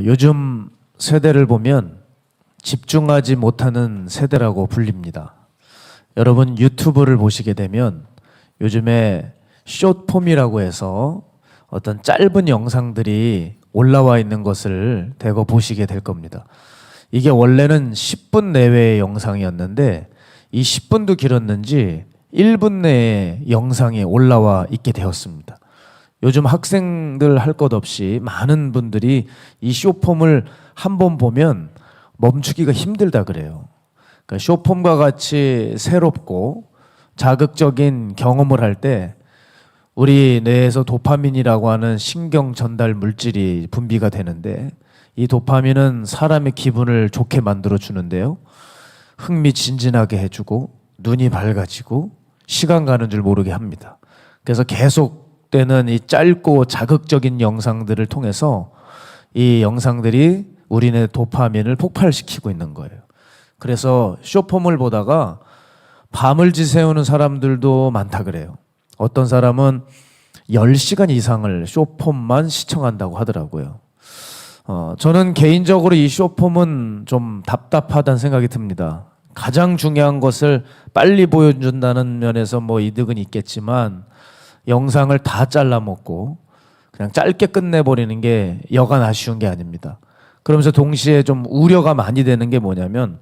요즘 세대를 보면 집중하지 못하는 세대라고 불립니다. 여러분 유튜브를 보시게 되면 요즘에 숏폼이라고 해서 어떤 짧은 영상들이 올라와 있는 것을 대거 보시게 될 겁니다. 이게 원래는 10분 내외의 영상이었는데 이 10분도 길었는지 1분 내에 영상이 올라와 있게 되었습니다. 요즘 학생들 할 것 없이 많은 분들이 이 숏폼을 한번 보면 멈추기가 힘들다 그래요. 그러니까 숏폼과 같이 새롭고 자극적인 경험을 할 때 우리 뇌에서 도파민이라고 하는 신경 전달 물질이 분비가 되는데 이 도파민은 사람의 기분을 좋게 만들어 주는데요. 흥미진진하게 해주고 눈이 밝아지고 시간 가는 줄 모르게 합니다. 그래서 계속되는 이 짧고 자극적인 영상들을 통해서 이 영상들이 우리의 도파민을 폭발시키고 있는 거예요. 그래서 숏폼을 보다가 밤을 지새우는 사람들도 많다 그래요. 어떤 사람은 10시간 이상을 숏폼만 시청한다고 하더라고요. 저는 개인적으로 이 숏폼은 좀 답답하다는 생각이 듭니다. 가장 중요한 것을 빨리 보여준다는 면에서 뭐 이득은 있겠지만 영상을 다 잘라먹고 그냥 짧게 끝내버리는 게 여간 아쉬운 게 아닙니다. 그러면서 동시에 좀 우려가 많이 되는 게 뭐냐면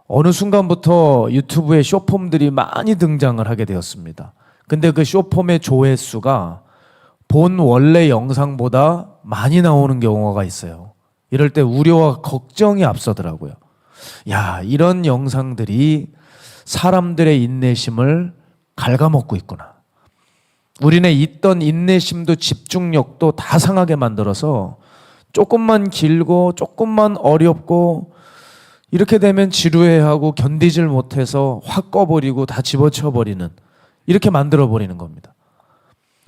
어느 순간부터 유튜브에 숏폼들이 많이 등장을 하게 되었습니다. 근데 그 숏폼의 조회수가 본 원래 영상보다 많이 나오는 경우가 있어요. 이럴 때 우려와 걱정이 앞서더라고요. 야, 이런 영상들이 사람들의 인내심을 갉아먹고 있구나. 우리네 있던 인내심도 집중력도 다 상하게 만들어서 조금만 길고 조금만 어렵고 이렇게 되면 지루해하고 견디질 못해서 확 꺼버리고 다 집어쳐버리는 이렇게 만들어버리는 겁니다.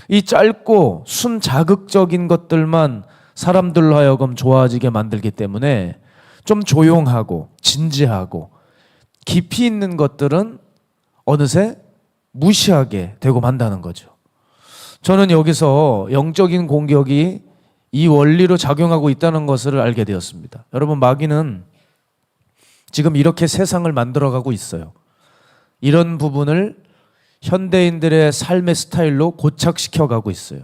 이 짧고 순자극적인 것들만 사람들로 하여금 좋아지게 만들기 때문에 좀 조용하고 진지하고 깊이 있는 것들은 어느새 무시하게 되고 만다는 거죠. 저는 여기서 영적인 공격이 이 원리로 작용하고 있다는 것을 알게 되었습니다. 여러분, 마귀는 지금 이렇게 세상을 만들어가고 있어요. 이런 부분을 현대인들의 삶의 스타일로 고착시켜가고 있어요.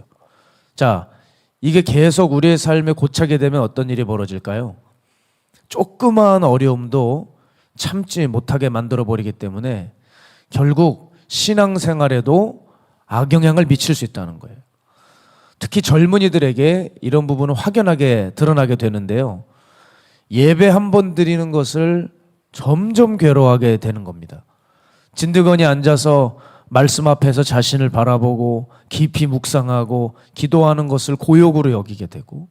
자, 이게 계속 우리의 삶에 고착이 되면 어떤 일이 벌어질까요? 조그마한 어려움도 참지 못하게 만들어버리기 때문에 결국 신앙생활에도 악영향을 미칠 수 있다는 거예요. 특히 젊은이들에게 이런 부분은 확연하게 드러나게 되는데요. 예배 한 번 드리는 것을 점점 괴로워하게 되는 겁니다. 진드건이 앉아서 말씀 앞에서 자신을 바라보고 깊이 묵상하고 기도하는 것을 고역으로 여기게 되고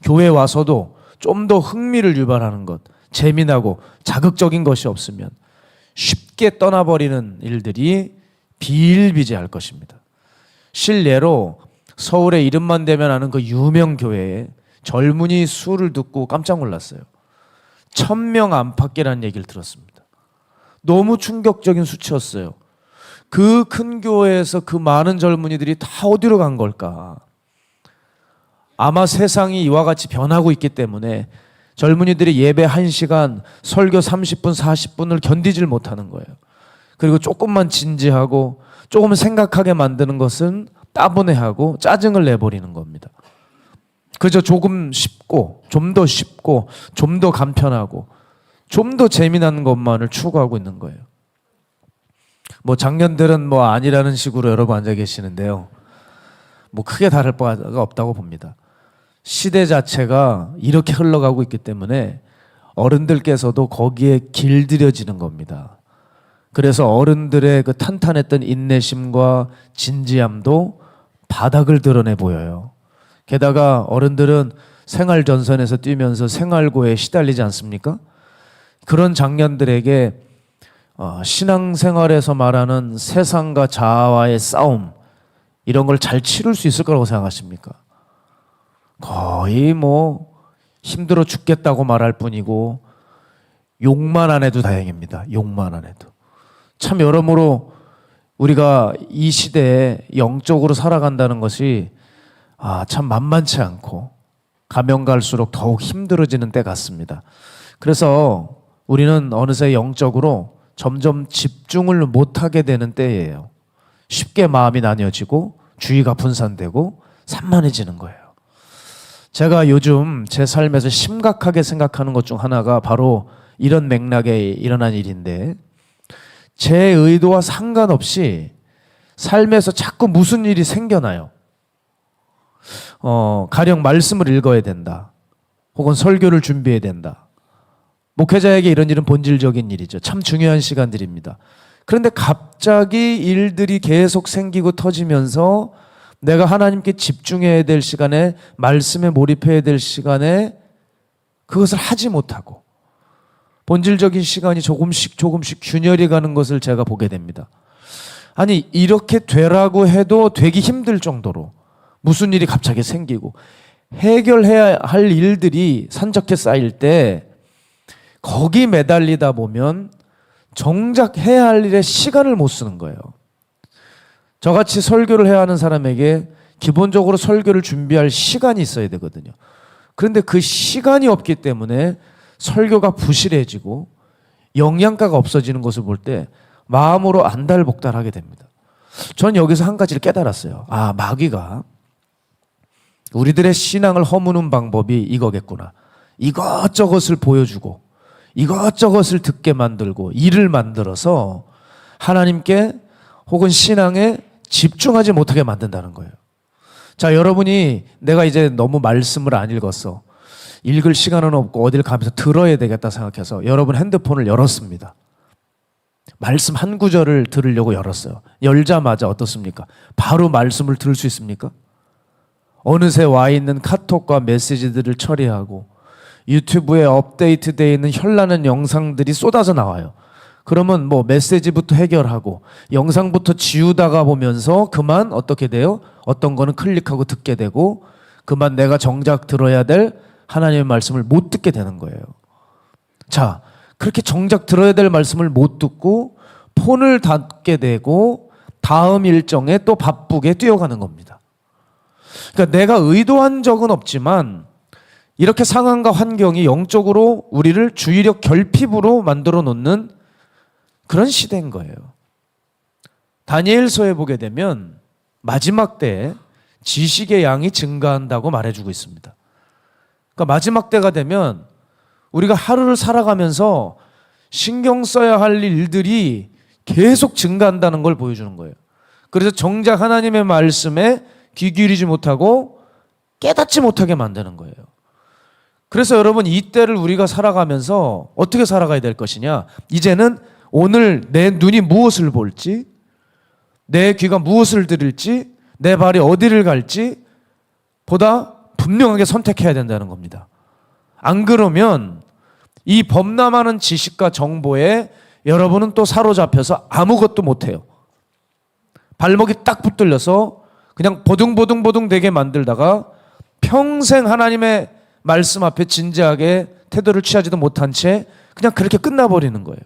교회 와서도 좀 더 흥미를 유발하는 것, 재미나고 자극적인 것이 없으면 쉽게 떠나버리는 일들이 비일비재할 것입니다. 실례로 서울에 이름만 대면 아는 그 유명 교회에 젊은이 수를 듣고 깜짝 놀랐어요. 1000명 안팎이라는 얘기를 들었습니다. 너무 충격적인 수치였어요. 그 큰 교회에서 그 많은 젊은이들이 다 어디로 간 걸까? 아마 세상이 이와 같이 변하고 있기 때문에 젊은이들이 예배 1시간, 설교 30분, 40분을 견디질 못하는 거예요. 그리고 조금만 진지하고 조금 생각하게 만드는 것은 따분해하고 짜증을 내버리는 겁니다. 그저 조금 쉽고 좀 더 쉽고 좀 더 간편하고 좀 더 재미난 것만을 추구하고 있는 거예요. 뭐 작년들은 뭐 아니라는 식으로 여러분 앉아 계시는데요. 뭐 크게 다를 바가 없다고 봅니다. 시대 자체가 이렇게 흘러가고 있기 때문에 어른들께서도 거기에 길들여지는 겁니다. 그래서 어른들의 그 탄탄했던 인내심과 진지함도 바닥을 드러내 보여요. 게다가 어른들은 생활 전선에서 뛰면서 생활고에 시달리지 않습니까? 그런 장년들에게 신앙생활에서 말하는 세상과 자아와의 싸움 이런 걸 잘 치룰 수 있을 거라고 생각하십니까? 거의 뭐 힘들어 죽겠다고 말할 뿐이고 욕만 안 해도 다행입니다. 욕만 안 해도. 참 여러모로 우리가 이 시대에 영적으로 살아간다는 것이 참 만만치 않고 가면 갈수록 더욱 힘들어지는 때 같습니다. 그래서 우리는 어느새 영적으로 점점 집중을 못하게 되는 때예요. 쉽게 마음이 나뉘어지고 주의가 분산되고 산만해지는 거예요. 제가 요즘 제 삶에서 심각하게 생각하는 것 중 하나가 바로 이런 맥락에 일어난 일인데, 제 의도와 상관없이 삶에서 자꾸 무슨 일이 생겨나요. 가령 말씀을 읽어야 된다, 혹은 설교를 준비해야 된다. 목회자에게 이런 일은 본질적인 일이죠. 참 중요한 시간들입니다. 그런데 갑자기 일들이 계속 생기고 터지면서 내가 하나님께 집중해야 될 시간에, 말씀에 몰입해야 될 시간에 그것을 하지 못하고 본질적인 시간이 조금씩 균열이 가는 것을 제가 보게 됩니다. 아니, 이렇게 되라고 해도 되기 힘들 정도로 무슨 일이 갑자기 생기고 해결해야 할 일들이 산적해 쌓일 때 거기 매달리다 보면 정작 해야 할 일에 시간을 못 쓰는 거예요. 저같이 설교를 해야 하는 사람에게 기본적으로 설교를 준비할 시간이 있어야 되거든요. 그런데 그 시간이 없기 때문에 설교가 부실해지고 영양가가 없어지는 것을 볼 때 마음으로 안달복달하게 됩니다. 전 여기서 한 가지를 깨달았어요. 아, 마귀가 우리들의 신앙을 허무는 방법이 이거겠구나. 이것저것을 보여주고 이것저것을 듣게 만들고 일을 만들어서 하나님께 혹은 신앙에 집중하지 못하게 만든다는 거예요. 자, 여러분이 내가 이제 너무 말씀을 안 읽었어, 읽을 시간은 없고 어딜 가면서 들어야 되겠다 생각해서 여러분 핸드폰을 열었습니다. 말씀 한 구절을 들으려고 열었어요. 열자마자 어떻습니까? 바로 말씀을 들을 수 있습니까? 어느새 와 있는 카톡과 메시지들을 처리하고 유튜브에 업데이트되어 있는 현란한 영상들이 쏟아져 나와요. 그러면 뭐 메시지부터 해결하고 영상부터 지우다가 보면서 그만 어떻게 돼요? 어떤 거는 클릭하고 듣게 되고 그만 내가 정작 들어야 될 하나님의 말씀을 못 듣게 되는 거예요. 자, 그렇게 정작 들어야 될 말씀을 못 듣고 폰을 닫게 되고 다음 일정에 또 바쁘게 뛰어가는 겁니다. 그러니까 내가 의도한 적은 없지만 이렇게 상황과 환경이 영적으로 우리를 주의력 결핍으로 만들어 놓는 그런 시대인 거예요. 다니엘서에 보게 되면 마지막 때에 지식의 양이 증가한다고 말해주고 있습니다. 그러니까 마지막 때가 되면 우리가 하루를 살아가면서 신경 써야 할 일들이 계속 증가한다는 걸 보여주는 거예요. 그래서 정작 하나님의 말씀에 귀 기울이지 못하고 깨닫지 못하게 만드는 거예요. 그래서 여러분, 이 때를 우리가 살아가면서 어떻게 살아가야 될 것이냐, 이제는 오늘 내 눈이 무엇을 볼지, 내 귀가 무엇을 들을지, 내 발이 어디를 갈지 보다 분명하게 선택해야 된다는 겁니다. 안 그러면 이 범람하는 지식과 정보에 여러분은 또 사로잡혀서 아무것도 못해요. 발목이 딱 붙들려서 그냥 보둥보둥 되게 만들다가 평생 하나님의 말씀 앞에 진지하게 태도를 취하지도 못한 채 그냥 그렇게 끝나버리는 거예요.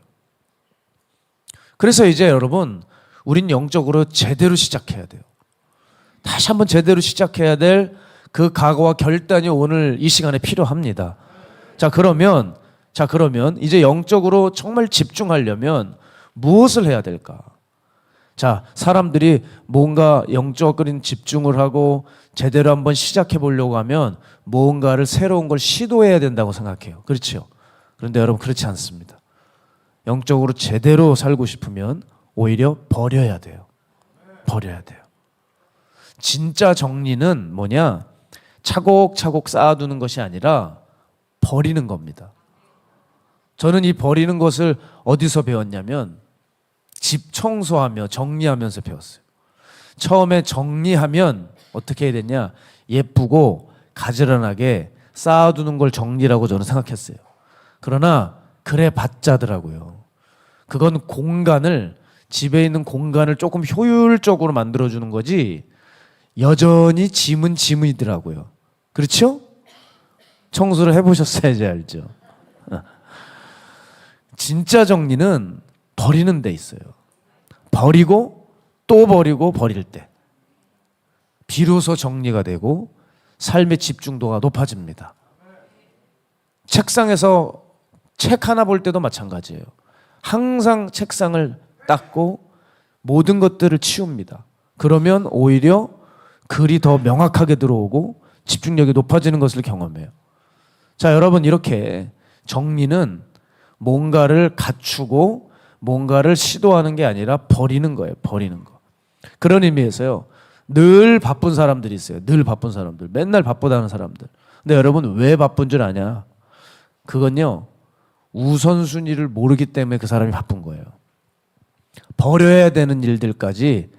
그래서 이제 여러분, 우린 영적으로 제대로 시작해야 돼요. 다시 한번 제대로 시작해야 될 그 각오와 결단이 오늘 이 시간에 필요합니다. 자, 그러면 이제 영적으로 정말 집중하려면 무엇을 해야 될까? 자, 사람들이 뭔가 영적인 집중을 하고 제대로 한번 시작해 보려고 하면 뭔가를 새로운 걸 시도해야 된다고 생각해요. 그렇죠? 그런데 여러분, 그렇지 않습니다. 영적으로 제대로 살고 싶으면 오히려 버려야 돼요. 버려야 돼요. 진짜 정리는 뭐냐? 차곡차곡 쌓아두는 것이 아니라 버리는 겁니다. 저는 이 버리는 것을 어디서 배웠냐면 집 청소하며 정리하면서 배웠어요. 처음에 정리하면 어떻게 해야 되냐? 예쁘고 가지런하게 쌓아두는 걸 정리라고 저는 생각했어요. 그러나 그래 봤자더라고요. 그건 집에 있는 공간을 조금 효율적으로 만들어주는 거지 여전히 짐은 짐이더라고요. 그렇죠? 청소를 해보셨어야지 알죠. 진짜 정리는 버리는 데 있어요. 버리고 또 버리고 버릴 때 비로소 정리가 되고 삶의 집중도가 높아집니다. 책상에서 책 하나 볼 때도 마찬가지예요. 항상 책상을 닦고 모든 것들을 치웁니다. 그러면 오히려 글이 더 명확하게 들어오고 집중력이 높아지는 것을 경험해요. 자, 여러분, 이렇게 정리는 뭔가를 갖추고 뭔가를 시도하는 게 아니라 버리는 거예요. 버리는 거. 그런 의미에서요, 늘 바쁜 사람들이 있어요. 늘 바쁜 사람들. 맨날 바쁘다는 사람들. 근데 여러분, 왜 바쁜 줄 아냐? 그건요, 우선순위를 모르기 때문에 그 사람이 바쁜 거예요. 버려야 되는 일들까지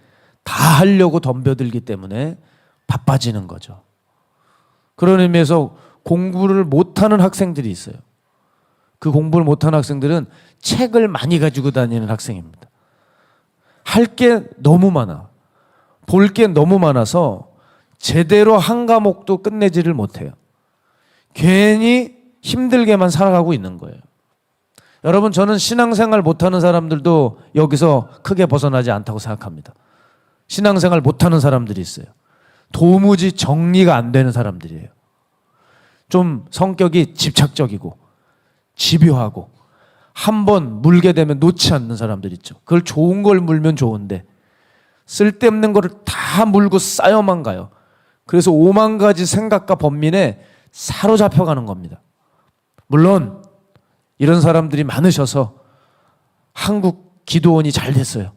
다 하려고 덤벼들기 때문에 바빠지는 거죠. 그런 의미에서 공부를 못하는 학생들이 있어요. 그 공부를 못하는 학생들은 책을 많이 가지고 다니는 학생입니다. 할 게 너무 많아. 볼 게 너무 많아서 제대로 한 과목도 끝내지를 못해요. 괜히 힘들게만 살아가고 있는 거예요. 여러분, 저는 신앙생활 못하는 사람들도 여기서 크게 벗어나지 않다고 생각합니다. 신앙생활 못하는 사람들이 있어요. 도무지 정리가 안 되는 사람들이에요. 좀 성격이 집착적이고 집요하고 한번 물게 되면 놓지 않는 사람들 있죠. 그걸 좋은 걸 물면 좋은데 쓸데없는 거를 다 물고 쌓여만 가요. 그래서 5만 가지 생각과 번민에 사로잡혀가는 겁니다. 물론 이런 사람들이 많으셔서 한국 기도원이 잘 됐어요.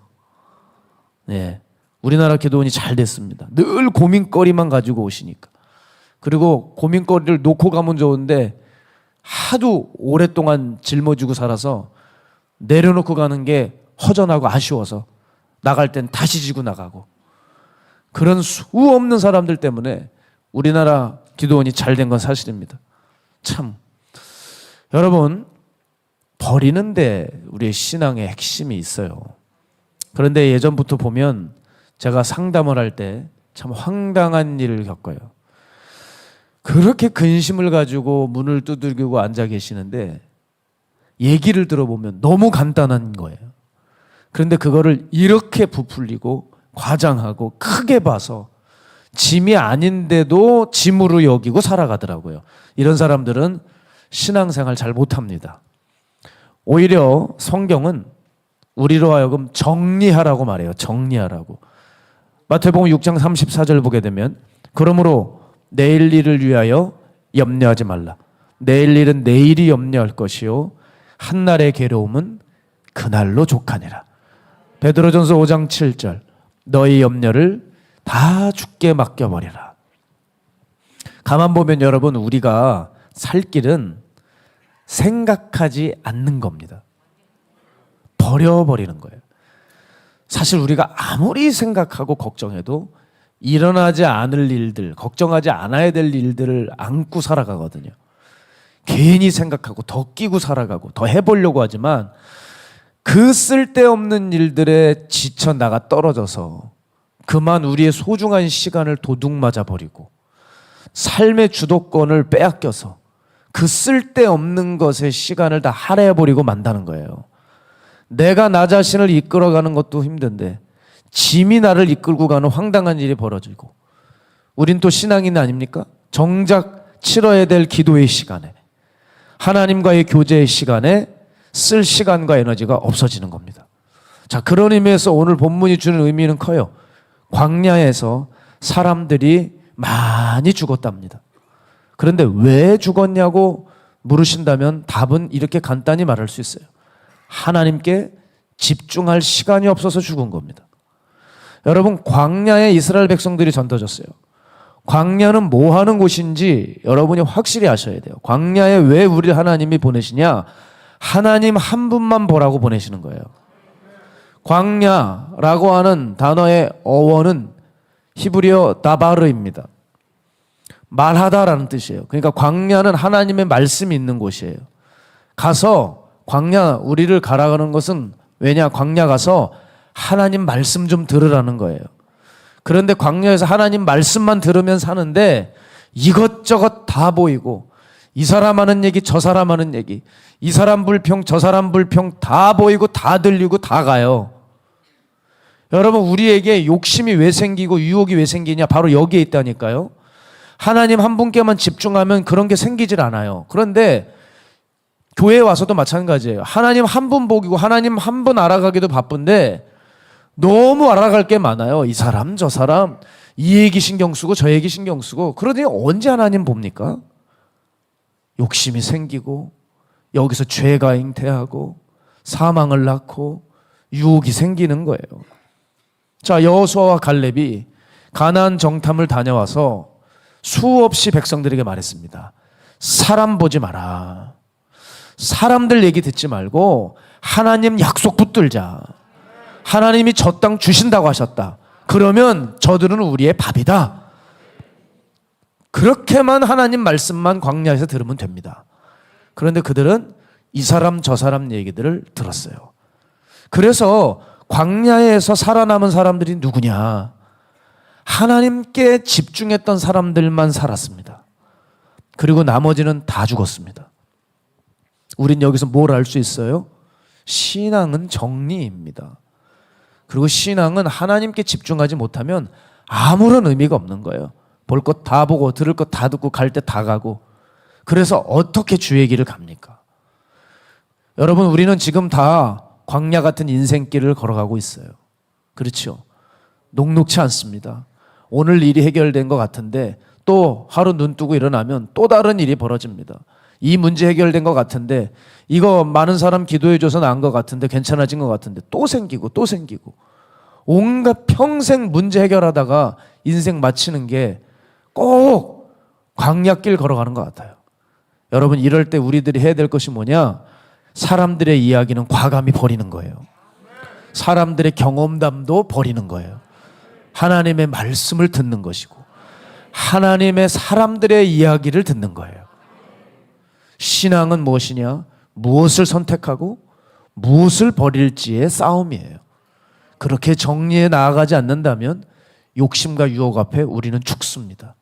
네, 우리나라 기도원이 잘 됐습니다. 늘 고민거리만 가지고 오시니까. 그리고 고민거리를 놓고 가면 좋은데 하도 오랫동안 짊어지고 살아서 내려놓고 가는 게 허전하고 아쉬워서 나갈 땐 다시 지고 나가고, 그런 수 없는 사람들 때문에 우리나라 기도원이 잘 된 건 사실입니다. 참, 여러분, 버리는데 우리의 신앙의 핵심이 있어요. 그런데 예전부터 보면 제가 상담을 할 때 참 황당한 일을 겪어요. 그렇게 근심을 가지고 문을 두들기고 앉아 계시는데 얘기를 들어보면 너무 간단한 거예요. 그런데 그거를 이렇게 부풀리고 과장하고 크게 봐서 짐이 아닌데도 짐으로 여기고 살아가더라고요. 이런 사람들은 신앙생활 잘 못합니다. 오히려 성경은 우리로 하여금 정리하라고 말해요. 정리하라고. 마태복음 6장 34절 보게 되면, 그러므로 내일 일을 위하여 염려하지 말라. 내일 일은 내일이 염려할 것이요 한날의 괴로움은 그날로 족하니라. 베드로전서 5장 7절, 너희 염려를 다 주께 맡겨버리라. 가만 보면 여러분, 우리가 살 길은 생각하지 않는 겁니다. 버려버리는 거예요. 사실 우리가 아무리 생각하고 걱정해도 일어나지 않을 일들, 걱정하지 않아야 될 일들을 안고 살아가거든요. 괜히 생각하고 더 끼고 살아가고 더 해보려고 하지만 그 쓸데없는 일들에 지쳐 나가 떨어져서 그만 우리의 소중한 시간을 도둑맞아 버리고 삶의 주도권을 빼앗겨서 그 쓸데없는 것에 시간을 다 할애해버리고 만다는 거예요. 내가 나 자신을 이끌어가는 것도 힘든데 짐이 나를 이끌고 가는 황당한 일이 벌어지고, 우린 또 신앙인 아닙니까? 정작 치러야 될 기도의 시간에, 하나님과의 교제의 시간에 쓸 시간과 에너지가 없어지는 겁니다. 자, 그런 의미에서 오늘 본문이 주는 의미는 커요. 광야에서 사람들이 많이 죽었답니다. 그런데 왜 죽었냐고 물으신다면 답은 이렇게 간단히 말할 수 있어요. 하나님께 집중할 시간이 없어서 죽은 겁니다. 여러분, 광야에 이스라엘 백성들이 전도졌어요. 광야는 뭐 하는 곳인지 여러분이 확실히 아셔야 돼요. 광야에 왜 우리 하나님이 보내시냐? 하나님 한 분만 보라고 보내시는 거예요. 광야라고 하는 단어의 어원은 히브리어 다바르입니다. 말하다라는 뜻이에요. 그러니까 광야는 하나님의 말씀이 있는 곳이에요. 가서 광야, 우리를 가라가는 것은, 왜냐, 광야 가서 하나님 말씀 좀 들으라는 거예요. 그런데 광야에서 하나님 말씀만 들으면 사는데 이것저것 다 보이고, 이 사람 하는 얘기 저 사람 하는 얘기, 이 사람 불평 저 사람 불평 다 보이고 다 들리고 다 가요. 여러분, 우리에게 욕심이 왜 생기고 유혹이 왜 생기냐? 바로 여기에 있다니까요. 하나님 한 분께만 집중하면 그런 게 생기질 않아요. 그런데 교회에 와서도 마찬가지예요. 하나님 한 분 보기고 하나님 한 분 알아가기도 바쁜데 너무 알아갈 게 많아요. 이 사람 저 사람 이 얘기 신경 쓰고 저 얘기 신경 쓰고 그러더니 언제 하나님 봅니까? 욕심이 생기고 여기서 죄가 잉태하고 사망을 낳고 유혹이 생기는 거예요. 자, 여호수아와 갈렙이 가나안 정탐을 다녀와서 수없이 백성들에게 말했습니다. 사람 보지 마라. 사람들 얘기 듣지 말고 하나님 약속 붙들자. 하나님이 저 땅 주신다고 하셨다. 그러면 저들은 우리의 밥이다. 그렇게만 하나님 말씀만 광야에서 들으면 됩니다. 그런데 그들은 이 사람 저 사람 얘기들을 들었어요. 그래서 광야에서 살아남은 사람들이 누구냐? 하나님께 집중했던 사람들만 살았습니다. 그리고 나머지는 다 죽었습니다. 우린 여기서 뭘 알 수 있어요? 신앙은 정리입니다. 그리고 신앙은 하나님께 집중하지 못하면 아무런 의미가 없는 거예요. 볼 것 다 보고 들을 것 다 듣고 갈 때 다 가고. 그래서 어떻게 주의 길을 갑니까? 여러분, 우리는 지금 다 광야 같은 인생길을 걸어가고 있어요. 그렇죠? 녹록치 않습니다. 오늘 일이 해결된 것 같은데 또 하루 눈 뜨고 일어나면 또 다른 일이 벌어집니다. 이 문제 해결된 것 같은데 이거 많은 사람 기도해줘서 나은 것 같은데 괜찮아진 것 같은데 또 생기고 또 생기고 온갖 평생 문제 해결하다가 인생 마치는 게 꼭 광야길 걸어가는 것 같아요. 여러분, 이럴 때 우리들이 해야 될 것이 뭐냐? 사람들의 이야기는 과감히 버리는 거예요. 사람들의 경험담도 버리는 거예요. 하나님의 말씀을 듣는 것이고 하나님의 사람들의 이야기를 듣는 거예요. 신앙은 무엇이냐? 무엇을 선택하고 무엇을 버릴지의 싸움이에요. 그렇게 정리해 나아가지 않는다면 욕심과 유혹 앞에 우리는 죽습니다.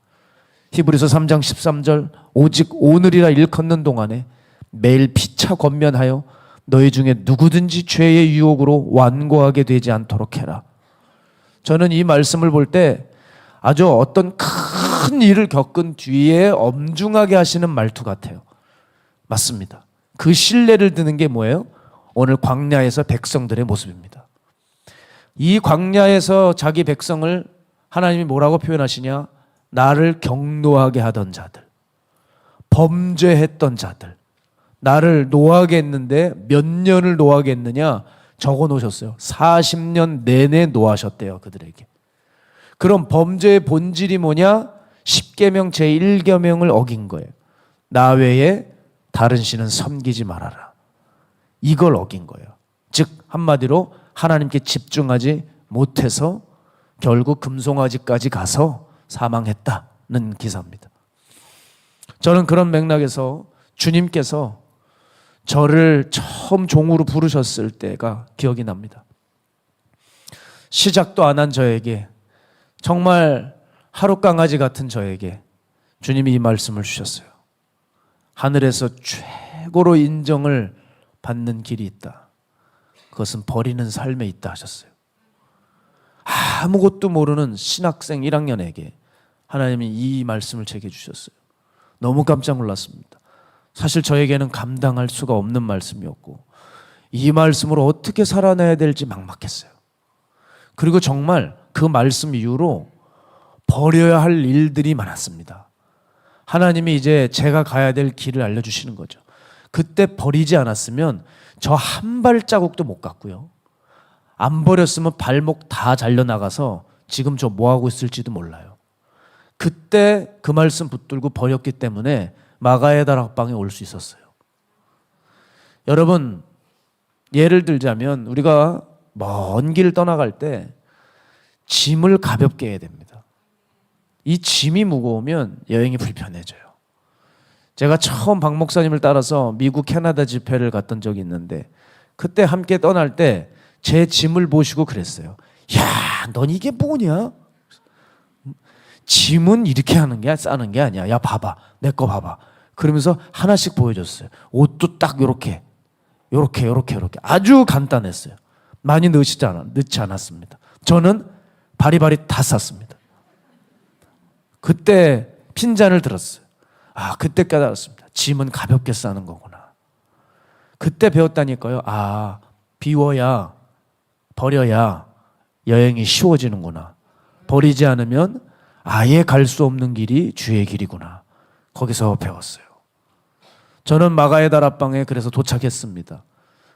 히브리서 3장 13절 오직 오늘이라 일컫는 동안에 매일 피차 권면하여 너희 중에 누구든지 죄의 유혹으로 완고하게 되지 않도록 해라. 저는 이 말씀을 볼 때 아주 어떤 큰 일을 겪은 뒤에 엄중하게 하시는 말투 같아요. 맞습니다. 그 신뢰를 드는 게 뭐예요? 오늘 광야에서 백성들의 모습입니다. 이 광야에서 자기 백성을 하나님이 뭐라고 표현하시냐? 나를 경노하게 하던 자들, 범죄했던 자들, 나를 노하게 했는데 몇 년을 노하게 했느냐? 적어 놓으셨어요. 40년 내내 노하셨대요, 그들에게. 그럼 범죄의 본질이 뭐냐? 10계명 제1계명을 어긴 거예요. 나 외에 다른 신은 섬기지 말아라. 이걸 어긴 거예요. 즉 한마디로 하나님께 집중하지 못해서 결국 금송아지까지 가서 사망했다는 기사입니다. 저는 그런 맥락에서 주님께서 저를 처음 종으로 부르셨을 때가 기억이 납니다. 시작도 안 한 저에게, 정말 하룻강아지 같은 저에게 주님이 이 말씀을 주셨어요. 하늘에서 최고로 인정을 받는 길이 있다. 그것은 버리는 삶에 있다 하셨어요. 아무것도 모르는 신학생 1학년에게 하나님이 이 말씀을 제게 주셨어요. 너무 깜짝 놀랐습니다. 사실 저에게는 감당할 수가 없는 말씀이었고 이 말씀으로 어떻게 살아내야 될지 막막했어요. 그리고 정말 그 말씀 이후로 버려야 할 일들이 많았습니다. 하나님이 이제 제가 가야 될 길을 알려주시는 거죠. 그때 버리지 않았으면 저 한 발자국도 못 갔고요. 안 버렸으면 발목 다 잘려나가서 지금 저 뭐하고 있을지도 몰라요. 그때 그 말씀 붙들고 버렸기 때문에 마가의 다락방에 올 수 있었어요. 여러분, 예를 들자면 우리가 먼 길 떠나갈 때 짐을 가볍게 해야 됩니다. 이 짐이 무거우면 여행이 불편해져요. 제가 처음 박 목사님을 따라서 미국 캐나다 집회를 갔던 적이 있는데 그때 함께 떠날 때 제 짐을 보시고 그랬어요. 야, 넌 이게 뭐냐? 짐은 이렇게 하는 게 싸는 게 아니야. 야, 봐봐. 내 거 봐봐. 그러면서 하나씩 보여줬어요. 옷도 딱 요렇게 아주 간단했어요. 많이 넣지 않았습니다. 저는 바리바리 다 쌌습니다. 그때 핀잔을 들었어요. 아, 그때 깨달았습니다. 짐은 가볍게 싸는 거구나. 그때 배웠다니까요. 아, 비워야, 버려야 여행이 쉬워지는구나. 버리지 않으면 아예 갈 수 없는 길이 주의 길이구나. 거기서 배웠어요. 저는 마가의 다락방에 그래서 도착했습니다.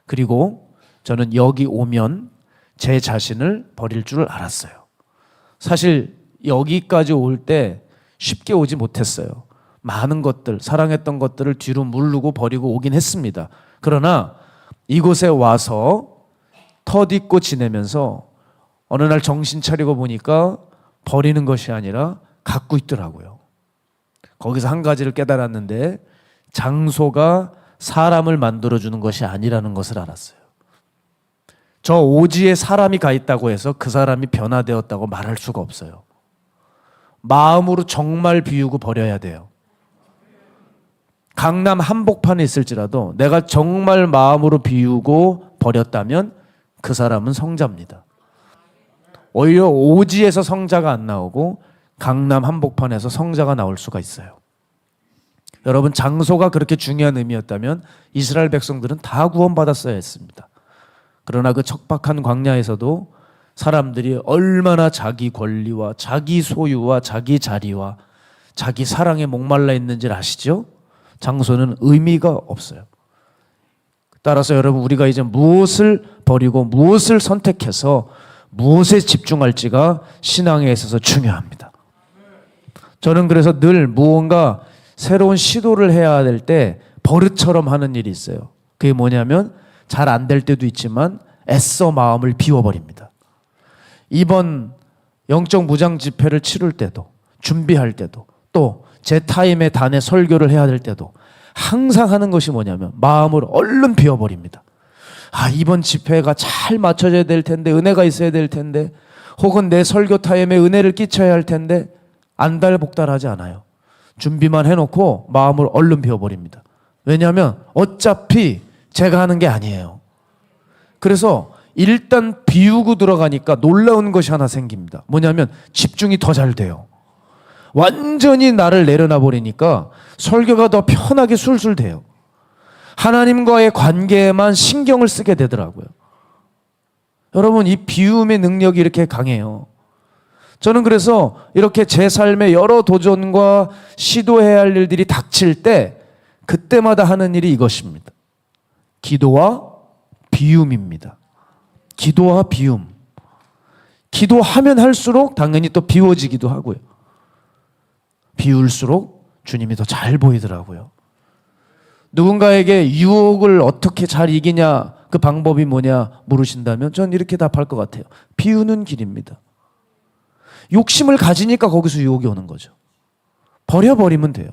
그리고 저는 여기 오면 제 자신을 버릴 줄 알았어요. 사실 여기까지 올 때 쉽게 오지 못했어요. 많은 것들, 사랑했던 것들을 뒤로 무르고 버리고 오긴 했습니다. 그러나 이곳에 와서 덧입고 지내면서 어느 날 정신 차리고 보니까 버리는 것이 아니라 갖고 있더라고요. 거기서 한 가지를 깨달았는데 장소가 사람을 만들어주는 것이 아니라는 것을 알았어요. 저 오지에 사람이 가 있다고 해서 그 사람이 변화되었다고 말할 수가 없어요. 마음으로 정말 비우고 버려야 돼요. 강남 한복판에 있을지라도 내가 정말 마음으로 비우고 버렸다면 그 사람은 성자입니다. 오히려 오지에서 성자가 안 나오고 강남 한복판에서 성자가 나올 수가 있어요. 여러분, 장소가 그렇게 중요한 의미였다면 이스라엘 백성들은 다 구원받았어야 했습니다. 그러나 그 척박한 광야에서도 사람들이 얼마나 자기 권리와 자기 소유와 자기 자리와 자기 사랑에 목말라 있는지를 아시죠? 장소는 의미가 없어요. 따라서 여러분, 우리가 이제 무엇을 버리고 무엇을 선택해서 무엇에 집중할지가 신앙에 있어서 중요합니다. 저는 그래서 늘 무언가 새로운 시도를 해야 될 때 버릇처럼 하는 일이 있어요. 그게 뭐냐면 잘 안 될 때도 있지만 애써 마음을 비워버립니다. 이번 영적 무장 집회를 치룰 때도, 준비할 때도, 또 제 타임에 단에 설교를 해야 될 때도 항상 하는 것이 뭐냐면 마음을 얼른 비워버립니다. 아, 이번 집회가 잘 맞춰져야 될 텐데, 은혜가 있어야 될 텐데, 혹은 내 설교 타임에 은혜를 끼쳐야 할 텐데 안달복달하지 않아요. 준비만 해놓고 마음을 얼른 비워버립니다. 왜냐하면 어차피 제가 하는 게 아니에요. 그래서 일단 비우고 들어가니까 놀라운 것이 하나 생깁니다. 뭐냐면 집중이 더 잘 돼요. 완전히 나를 내려놔 버리니까 설교가 더 편하게 술술 돼요. 하나님과의 관계에만 신경을 쓰게 되더라고요. 여러분, 이 비움의 능력이 이렇게 강해요. 저는 그래서 이렇게 제 삶에 여러 도전과 시도해야 할 일들이 닥칠 때 그때마다 하는 일이 이것입니다. 기도와 비움입니다. 기도와 비움. 기도하면 할수록 당연히 또 비워지기도 하고요. 비울수록 주님이 더 잘 보이더라고요. 누군가에게 유혹을 어떻게 잘 이기냐, 그 방법이 뭐냐 물으신다면 전 이렇게 답할 것 같아요. 비우는 길입니다. 욕심을 가지니까 거기서 유혹이 오는 거죠. 버려버리면 돼요.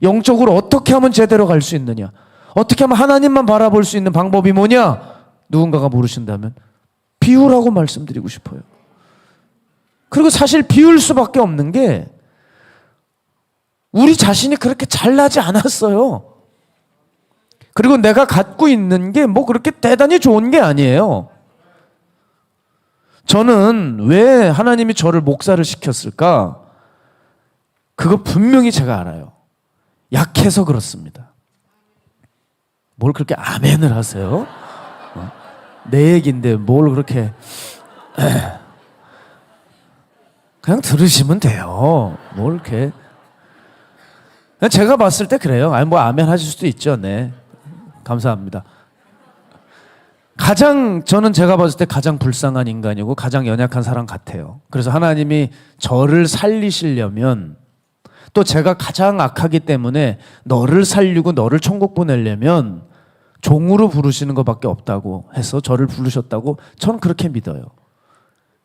영적으로 어떻게 하면 제대로 갈 수 있느냐, 어떻게 하면 하나님만 바라볼 수 있는 방법이 뭐냐 누군가가 물으신다면 비우라고 말씀드리고 싶어요. 그리고 사실 비울 수밖에 없는 게 우리 자신이 그렇게 잘나지 않았어요. 그리고 내가 갖고 있는 게 뭐 그렇게 대단히 좋은 게 아니에요. 저는 왜 하나님이 저를 목사를 시켰을까? 그거 분명히 제가 알아요. 약해서 그렇습니다. 뭘 그렇게 아멘을 하세요? 내 얘기인데 뭘 그렇게 그냥 들으시면 돼요. 뭘 이렇게. 제가 봤을 때 그래요. 아니 뭐 아멘 하실 수도 있죠. 네, 감사합니다. 저는 제가 봤을 때 가장 불쌍한 인간이고 가장 연약한 사람 같아요. 그래서 하나님이 저를 살리시려면, 또 제가 가장 악하기 때문에 너를 살리고 너를 천국 보내려면 종으로 부르시는 것밖에 없다고 해서 저를 부르셨다고 저는 그렇게 믿어요.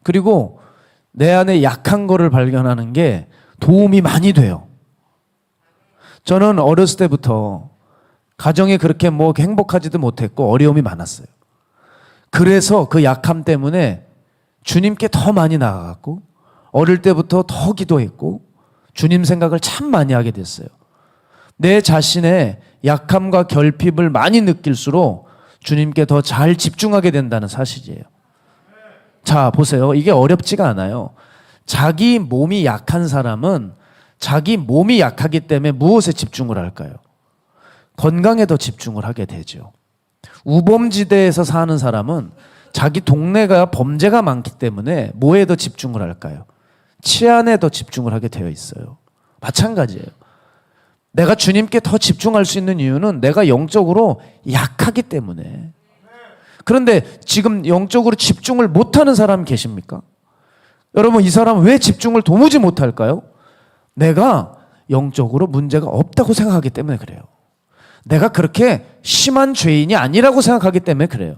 그리고 내 안에 약한 거를 발견하는 게 도움이 많이 돼요. 저는 어렸을 때부터 가정에 그렇게 뭐 행복하지도 못했고 어려움이 많았어요. 그래서 그 약함 때문에 주님께 더 많이 나아갔고 어릴 때부터 더 기도했고 주님 생각을 참 많이 하게 됐어요. 내 자신의 약함과 결핍을 많이 느낄수록 주님께 더 잘 집중하게 된다는 사실이에요. 자, 보세요. 이게 어렵지가 않아요. 자기 몸이 약한 사람은 자기 몸이 약하기 때문에 무엇에 집중을 할까요? 건강에 더 집중을 하게 되죠. 우범지대에서 사는 사람은 자기 동네가 범죄가 많기 때문에 뭐에 더 집중을 할까요? 치안에 더 집중을 하게 되어 있어요. 마찬가지예요. 내가 주님께 더 집중할 수 있는 이유는 내가 영적으로 약하기 때문에. 그런데 지금 영적으로 집중을 못하는 사람 계십니까? 여러분, 이 사람은 왜 집중을 도무지 못할까요? 내가 영적으로 문제가 없다고 생각하기 때문에 그래요. 내가 그렇게 심한 죄인이 아니라고 생각하기 때문에 그래요.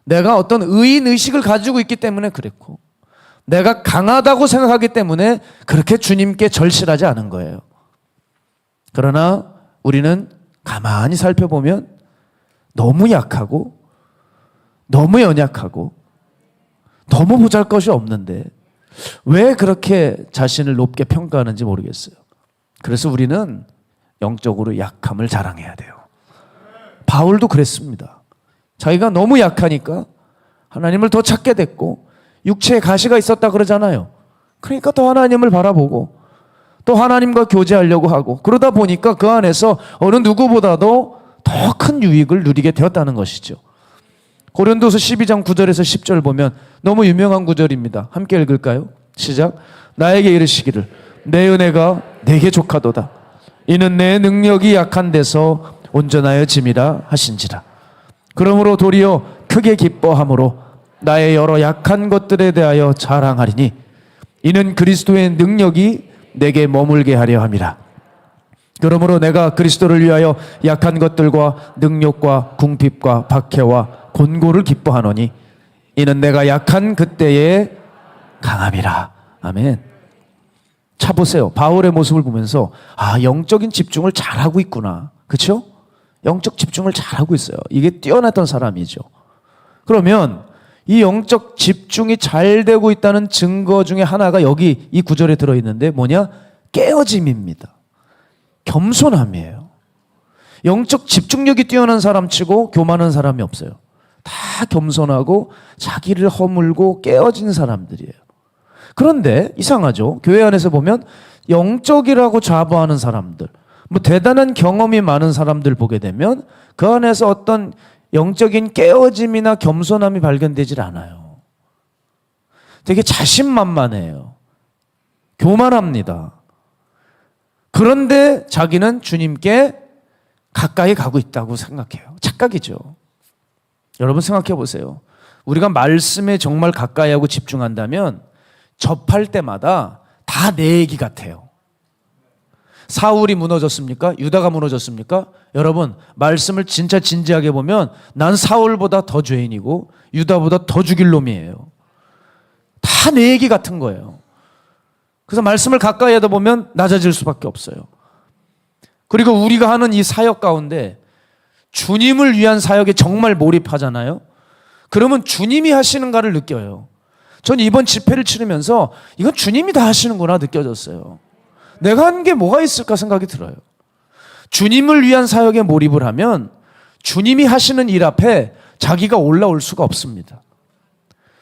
내가 어떤 의인의식을 가지고 있기 때문에 그랬고, 내가 강하다고 생각하기 때문에 그렇게 주님께 절실하지 않은 거예요. 그러나 우리는 가만히 살펴보면 너무 약하고 너무 연약하고 너무 보잘것이 없는데 왜 그렇게 자신을 높게 평가하는지 모르겠어요. 그래서 우리는 영적으로 약함을 자랑해야 돼요. 바울도 그랬습니다. 자기가 너무 약하니까 하나님을 더 찾게 됐고 육체에 가시가 있었다 그러잖아요. 그러니까 또 하나님을 바라보고 또 하나님과 교제하려고 하고 그러다 보니까 그 안에서 어느 누구보다도 더 큰 유익을 누리게 되었다는 것이죠. 고린도서 12장 9절에서 10절 보면 너무 유명한 구절입니다. 함께 읽을까요? 시작. 나에게 이르시기를 내 은혜가 내게 족하도다. 이는 내 능력이 약한 데서 온전하여 짐이라 하신지라. 그러므로 도리어 크게 기뻐함으로 나의 여러 약한 것들에 대하여 자랑하리니 이는 그리스도의 능력이 내게 머물게 하려 함이라. 그러므로 내가 그리스도를 위하여 약한 것들과 능력과 궁핍과 박해와 곤고를 기뻐하노니 이는 내가 약한 그때에 강함이라. 아멘. 차 보세요. 바울의 모습을 보면서 영적인 집중을 잘하고 있구나. 그렇죠? 영적 집중을 잘하고 있어요. 이게 뛰어났던 사람이죠. 그러면 이 영적 집중이 잘 되고 있다는 증거 중에 하나가 여기 이 구절에 들어있는데 뭐냐? 깨어짐입니다. 겸손함이에요. 영적 집중력이 뛰어난 사람 치고 교만한 사람이 없어요. 다 겸손하고 자기를 허물고 깨어진 사람들이에요. 그런데 이상하죠. 교회 안에서 보면 영적이라고 자부하는 사람들, 뭐 대단한 경험이 많은 사람들 보게 되면 그 안에서 어떤 영적인 깨어짐이나 겸손함이 발견되질 않아요. 되게 자신만만해요. 교만합니다. 그런데 자기는 주님께 가까이 가고 있다고 생각해요. 착각이죠. 여러분 생각해 보세요. 우리가 말씀에 정말 가까이 하고 집중한다면 접할 때마다 다 내 얘기 같아요. 사울이 무너졌습니까? 유다가 무너졌습니까? 여러분 말씀을 진짜 진지하게 보면 난 사울보다 더 죄인이고 유다보다 더 죽일 놈이에요. 다 내 얘기 같은 거예요. 그래서 말씀을 가까이 하다 보면 낮아질 수밖에 없어요. 그리고 우리가 하는 이 사역 가운데 주님을 위한 사역에 정말 몰입하잖아요. 그러면 주님이 하시는가를 느껴요. 전 이번 집회를 치르면서 이건 주님이 다 하시는구나 느껴졌어요. 내가 한 게 뭐가 있을까 생각이 들어요. 주님을 위한 사역에 몰입을 하면 주님이 하시는 일 앞에 자기가 올라올 수가 없습니다.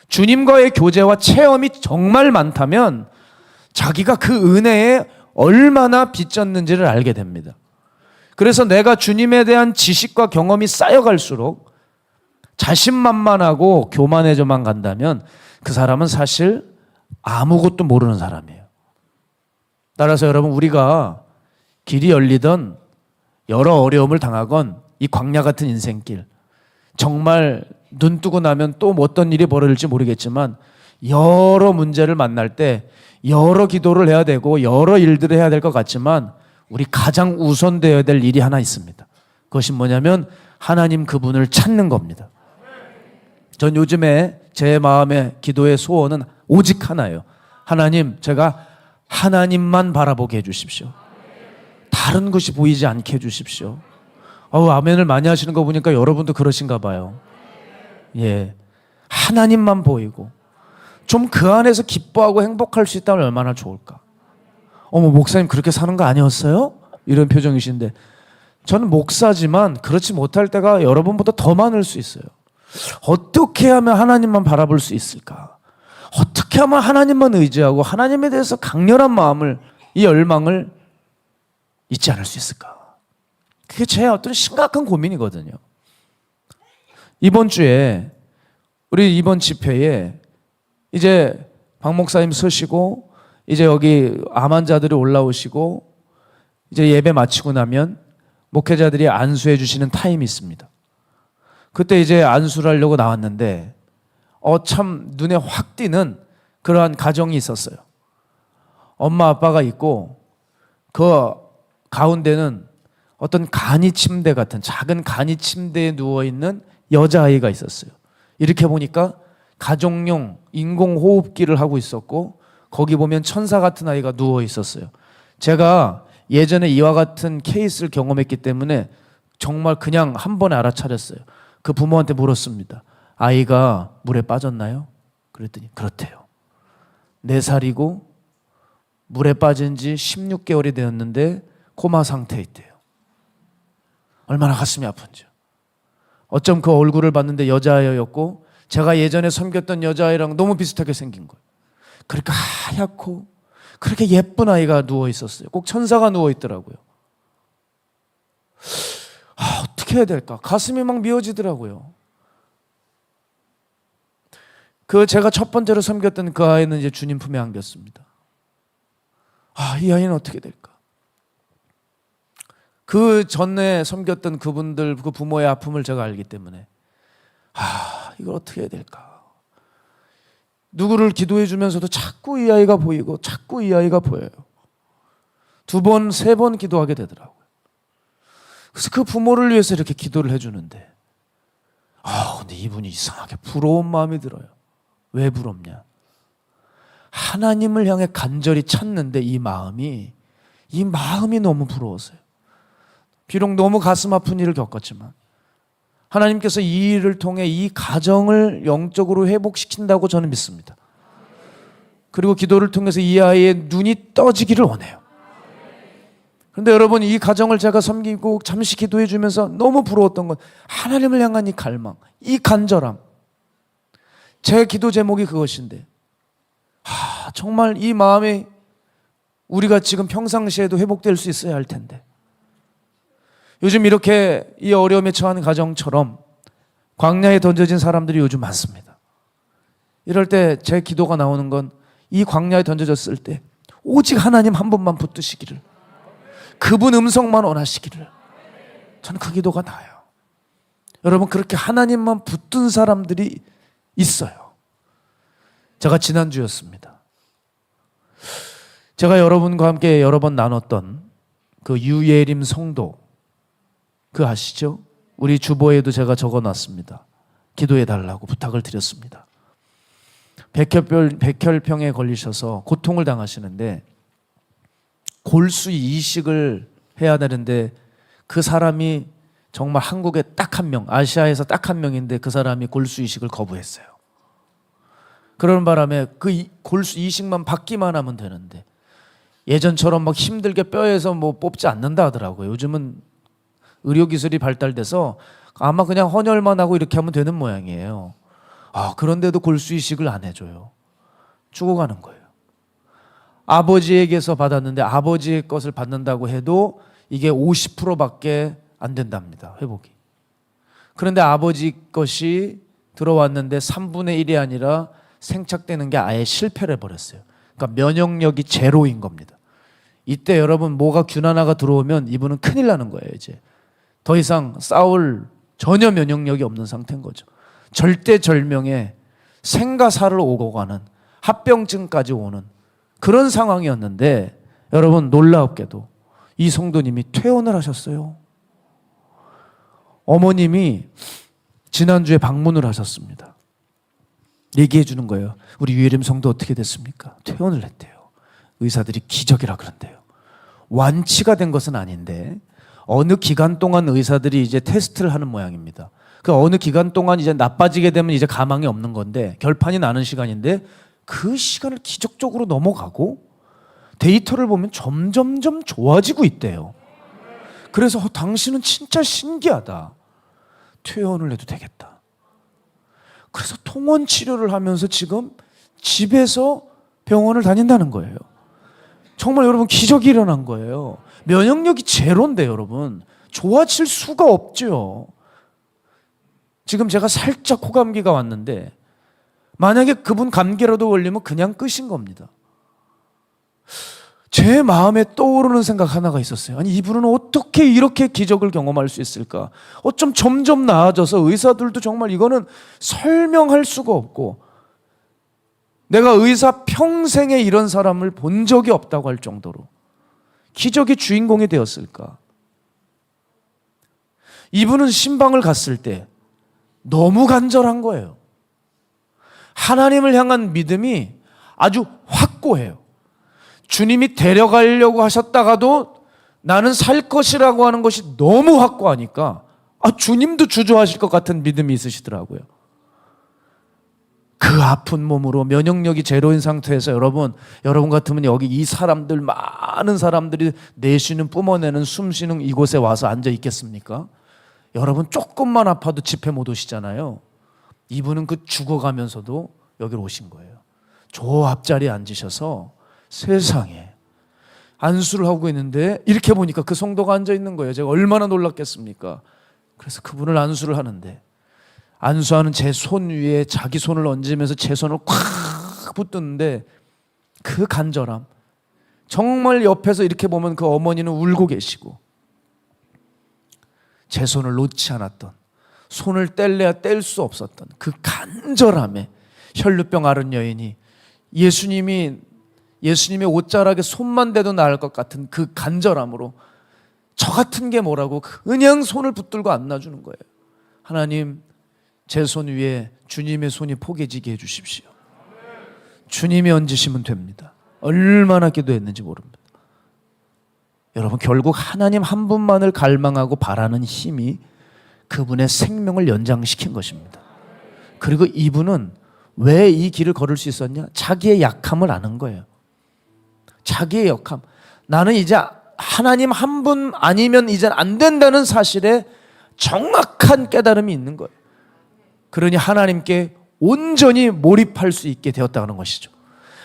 주님과의 교제와 체험이 정말 많다면 자기가 그 은혜에 얼마나 빚졌는지를 알게 됩니다. 그래서 내가 주님에 대한 지식과 경험이 쌓여갈수록 자신만만하고 교만해져만 간다면 그 사람은 사실 아무것도 모르는 사람이에요. 따라서 여러분 우리가 길이 열리던 여러 어려움을 당하건 이 광야 같은 인생길 정말 눈 뜨고 나면 또 어떤 일이 벌어질지 모르겠지만 여러 문제를 만날 때 여러 기도를 해야 되고 여러 일들을 해야 될 것 같지만 우리 가장 우선되어야 될 일이 하나 있습니다. 그것이 뭐냐면 하나님 그분을 찾는 겁니다. 전 요즘에 제 마음의 기도의 소원은 오직 하나예요. 하나님, 제가 하나님만 바라보게 해주십시오. 다른 것이 보이지 않게 해주십시오. 아멘을 많이 하시는 거 보니까 여러분도 그러신가 봐요. 예, 하나님만 보이고 좀 그 안에서 기뻐하고 행복할 수 있다면 얼마나 좋을까. 목사님 그렇게 사는 거 아니었어요? 이런 표정이신데 저는 목사지만 그렇지 못할 때가 여러분보다 더 많을 수 있어요. 어떻게 하면 하나님만 바라볼 수 있을까? 어떻게 하면 하나님만 의지하고 하나님에 대해서 강렬한 마음을 이 열망을 잊지 않을 수 있을까? 그게 제 어떤 심각한 고민이거든요. 이번 주에 우리 이번 집회에 이제 박 목사님 서시고 이제 여기 암 환자들이 올라오시고 이제 예배 마치고 나면 목회자들이 안수해 주시는 타임이 있습니다. 그때 이제 안수를 하려고 나왔는데 참 눈에 확 띄는 그러한 가정이 있었어요. 엄마 아빠가 있고 그 가운데는 어떤 간이 침대 같은 작은 간이 침대에 누워있는 여자아이가 있었어요. 이렇게 보니까 가족용 인공호흡기를 하고 있었고 거기 보면 천사 같은 아이가 누워 있었어요. 제가 예전에 이와 같은 케이스를 경험했기 때문에 정말 그냥 한 번에 알아차렸어요. 그 부모한테 물었습니다. 아이가 물에 빠졌나요? 그랬더니 그렇대요. 4살이고 물에 빠진 지 16개월이 되었는데 코마 상태에 있대요. 얼마나 가슴이 아픈지요. 어쩜 그 얼굴을 봤는데 여자아이였고 제가 예전에 섬겼던 여자아이랑 너무 비슷하게 생긴 거예요. 그러니까 하얗고 그렇게 예쁜 아이가 누워 있었어요. 꼭 천사가 누워 있더라고요. 어떻게 해야 될까? 가슴이 막 미어지더라고요. 제가 첫 번째로 섬겼던 그 아이는 이제 주님 품에 안겼습니다. 이 아이는 어떻게 될까? 그 전에 섬겼던 그분들, 그 부모의 아픔을 제가 알기 때문에 이걸 어떻게 해야 될까? 누구를 기도해 주면서도 자꾸 이 아이가 보이고 자꾸 이 아이가 보여요. 2번, 3번 기도하게 되더라고요. 그래서 그 부모를 위해서 이렇게 기도를 해주는데 근데 이분이 이상하게 부러운 마음이 들어요. 왜 부럽냐? 하나님을 향해 간절히 찾는데 이 마음이 너무 부러워서요. 비록 너무 가슴 아픈 일을 겪었지만 하나님께서 이 일을 통해 이 가정을 영적으로 회복시킨다고 저는 믿습니다. 그리고 기도를 통해서 이 아이의 눈이 떠지기를 원해요. 그런데 여러분, 이 가정을 제가 섬기고 잠시 기도해 주면서 너무 부러웠던 건 하나님을 향한 이 갈망, 이 간절함. 제 기도 제목이 그것인데 정말 이 마음이 우리가 지금 평상시에도 회복될 수 있어야 할 텐데 요즘 이렇게 이 어려움에 처한 가정처럼 광야에 던져진 사람들이 요즘 많습니다. 이럴 때 제 기도가 나오는 건 이 광야에 던져졌을 때 오직 하나님 한 분만 붙드시기를, 그분 음성만 원하시기를, 저는 그 기도가 나요. 여러분, 그렇게 하나님만 붙든 사람들이 있어요. 제가 지난주였습니다. 제가 여러분과 함께 여러 번 나눴던 그 유예림 성도, 그 아시죠? 우리 주보에도 제가 적어놨습니다. 기도해 달라고 부탁을 드렸습니다. 백혈병에 걸리셔서 고통을 당하시는데 골수 이식을 해야 되는데 그 사람이 정말 한국에 딱 한 명, 아시아에서 딱 한 명인데 그 사람이 골수 이식을 거부했어요. 그러는 바람에 그 골수 이식만 받기만 하면 되는데 예전처럼 막 힘들게 뼈에서 뭐 뽑지 않는다 하더라고요. 요즘은 의료기술이 발달돼서 아마 그냥 헌혈만 하고 이렇게 하면 되는 모양이에요. 그런데도 골수 이식을 안 해줘요. 죽어가는 거예요. 아버지에게서 받았는데 아버지의 것을 받는다고 해도 이게 50%밖에 안 된답니다. 회복이. 그런데 아버지 것이 들어왔는데 3분의 1이 아니라 생착되는 게 아예 실패를 해버렸어요. 그러니까 면역력이 제로인 겁니다. 이때 여러분, 뭐가 균 하나가 들어오면 이분은 큰일 나는 거예요. 이제 더 이상 싸울 전혀 면역력이 없는 상태인 거죠. 절대절명에 생과 사를 오고 가는 합병증까지 오는 그런 상황이었는데 여러분, 놀랍게도 이 성도님이 퇴원을 하셨어요. 어머님이 지난주에 방문을 하셨습니다. 얘기해 주는 거예요. 우리 유예림 성도 어떻게 됐습니까? 퇴원을 했대요. 의사들이 기적이라 그런대요. 완치가 된 것은 아닌데 어느 기간 동안 의사들이 이제 테스트를 하는 모양입니다. 그 어느 기간 동안 이제 나빠지게 되면 이제 가망이 없는 건데 결판이 나는 시간인데 그 시간을 기적적으로 넘어가고 데이터를 보면 점점점 좋아지고 있대요. 그래서 당신은 진짜 신기하다. 퇴원을 해도 되겠다. 그래서 통원 치료를 하면서 지금 집에서 병원을 다닌다는 거예요. 정말 여러분 기적이 일어난 거예요. 면역력이 제로인데 여러분 좋아질 수가 없죠. 지금 제가 살짝 코감기가 왔는데 만약에 그분 감기라도 걸리면 그냥 끝인 겁니다. 제 마음에 떠오르는 생각 하나가 있었어요. 아니 이분은 어떻게 이렇게 기적을 경험할 수 있을까? 어쩜 점점 나아져서 의사들도 정말 이거는 설명할 수가 없고 내가 의사 평생에 이런 사람을 본 적이 없다고 할 정도로 기적의 주인공이 되었을까? 이분은 신방을 갔을 때 너무 간절한 거예요. 하나님을 향한 믿음이 아주 확고해요. 주님이 데려가려고 하셨다가도 나는 살 것이라고 하는 것이 너무 확고하니까 주님도 주저하실 것 같은 믿음이 있으시더라고요. 그 아픈 몸으로 면역력이 제로인 상태에서 여러분 같으면 여기 이 사람들 많은 사람들이 내쉬는 뿜어내는 숨쉬는 이곳에 와서 앉아 있겠습니까? 여러분 조금만 아파도 집회 못 오시잖아요. 이분은 그 죽어가면서도 여기로 오신 거예요. 저 앞자리에 앉으셔서 세상에 안수를 하고 있는데 이렇게 보니까 그 성도가 앉아 있는 거예요. 제가 얼마나 놀랐겠습니까? 그래서 그분을 안수를 하는데 안수하는 제 손 위에 자기 손을 얹으면서 제 손을 콱 붙드는데 그 간절함, 정말 옆에서 이렇게 보면 그 어머니는 울고 계시고 제 손을 놓지 않았던, 손을 뗄래야 뗄 수 없었던 그 간절함에 혈루병 앓은 여인이 예수님의 옷자락에 손만 대도 나을 것 같은 그 간절함으로 저 같은 게 뭐라고 그냥 손을 붙들고 안아주는 거예요. 하나님, 제 손 위에 주님의 손이 포개지게 해주십시오. 주님이 얹으시면 됩니다. 얼마나 기도했는지 모릅니다. 여러분 결국 하나님 한 분만을 갈망하고 바라는 힘이 그분의 생명을 연장시킨 것입니다. 그리고 이분은 왜 이 길을 걸을 수 있었냐? 자기의 약함을 아는 거예요. 자기의 약함. 나는 이제 하나님 한 분 아니면 이제 안 된다는 사실에 정확한 깨달음이 있는 거예요. 그러니 하나님께 온전히 몰입할 수 있게 되었다는 것이죠.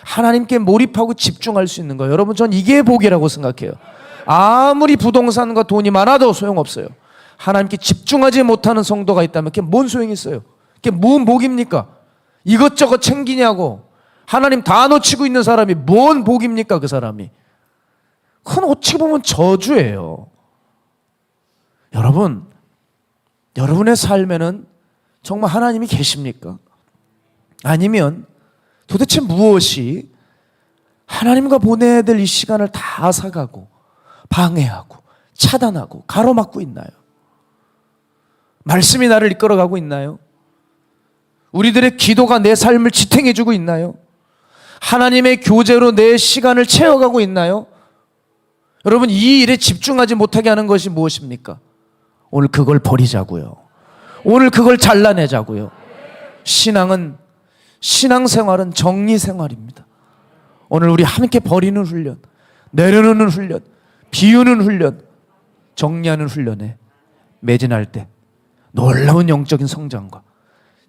하나님께 몰입하고 집중할 수 있는 거예요. 여러분 전 이게 복이라고 생각해요. 아무리 부동산과 돈이 많아도 소용없어요. 하나님께 집중하지 못하는 성도가 있다면 그게 뭔 소용이 있어요? 그게 뭔 복입니까? 이것저것 챙기냐고 하나님 다 놓치고 있는 사람이 뭔 복입니까? 그 사람이 그건 어찌 보면 저주예요. 여러분, 여러분의 삶에는 정말 하나님이 계십니까? 아니면 도대체 무엇이 하나님과 보내야 될 이 시간을 다 앗아가고 방해하고 차단하고 가로막고 있나요? 말씀이 나를 이끌어가고 있나요? 우리들의 기도가 내 삶을 지탱해주고 있나요? 하나님의 교제로 내 시간을 채워가고 있나요? 여러분 이 일에 집중하지 못하게 하는 것이 무엇입니까? 오늘 그걸 버리자고요. 오늘 그걸 잘라내자고요. 신앙생활은 정리생활입니다. 오늘 우리 함께 버리는 훈련, 내려놓는 훈련, 비우는 훈련, 정리하는 훈련에 매진할 때 놀라운 영적인 성장과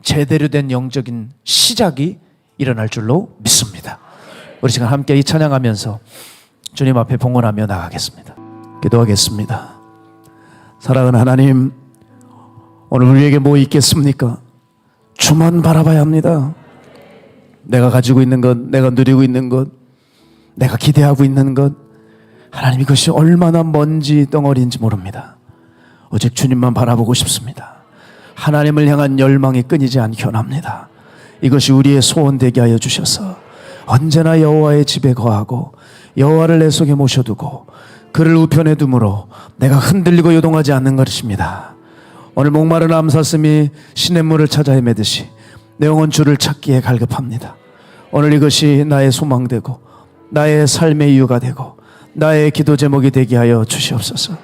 제대로 된 영적인 시작이 일어날 줄로 믿습니다. 우리 시간 함께 이 찬양하면서 주님 앞에 봉헌하며 나가겠습니다. 기도하겠습니다. 사랑하는 하나님, 오늘 우리에게 뭐 있겠습니까? 주만 바라봐야 합니다. 내가 가지고 있는 것, 내가 누리고 있는 것, 내가 기대하고 있는 것, 하나님 이것이 얼마나 먼지 덩어리인지 모릅니다. 오직 주님만 바라보고 싶습니다. 하나님을 향한 열망이 끊이지 않게 원합니다. 이것이 우리의 소원 되게 하여 주셔서 언제나 여호와의 집에 거하고 여호와를 내 속에 모셔두고 그를 우편에 둠으로 내가 흔들리고 요동하지 않는 것입니다. 오늘 목마른 암사슴이 시냇물을 찾아 헤매듯이 내 영혼 주를 찾기에 갈급합니다. 오늘 이것이 나의 소망되고 나의 삶의 이유가 되고 나의 기도 제목이 되게 하여 주시옵소서.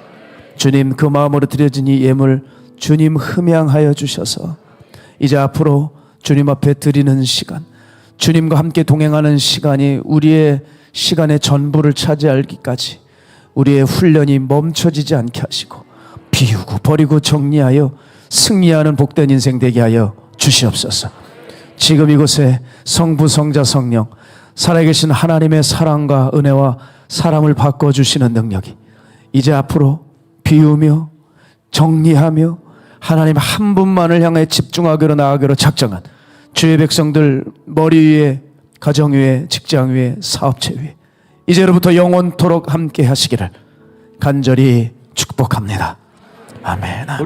주님, 그 마음으로 드려진 이 예물 주님 흠양하여 주셔서 이제 앞으로 주님 앞에 드리는 시간, 주님과 함께 동행하는 시간이 우리의 시간의 전부를 차지하기까지 우리의 훈련이 멈춰지지 않게 하시고 비우고 버리고 정리하여 승리하는 복된 인생 되게 하여 주시옵소서. 지금 이곳에 성부, 성자, 성령 살아계신 하나님의 사랑과 은혜와 사람을 바꿔주시는 능력이 이제 앞으로 비우며 정리하며 하나님 한 분만을 향해 집중하기로 나아가기로 작정한 주의 백성들 머리 위에, 가정 위에, 직장 위에, 사업체 위에 이제로부터 영원토록 함께 하시기를 간절히 축복합니다. 아멘. 아멘.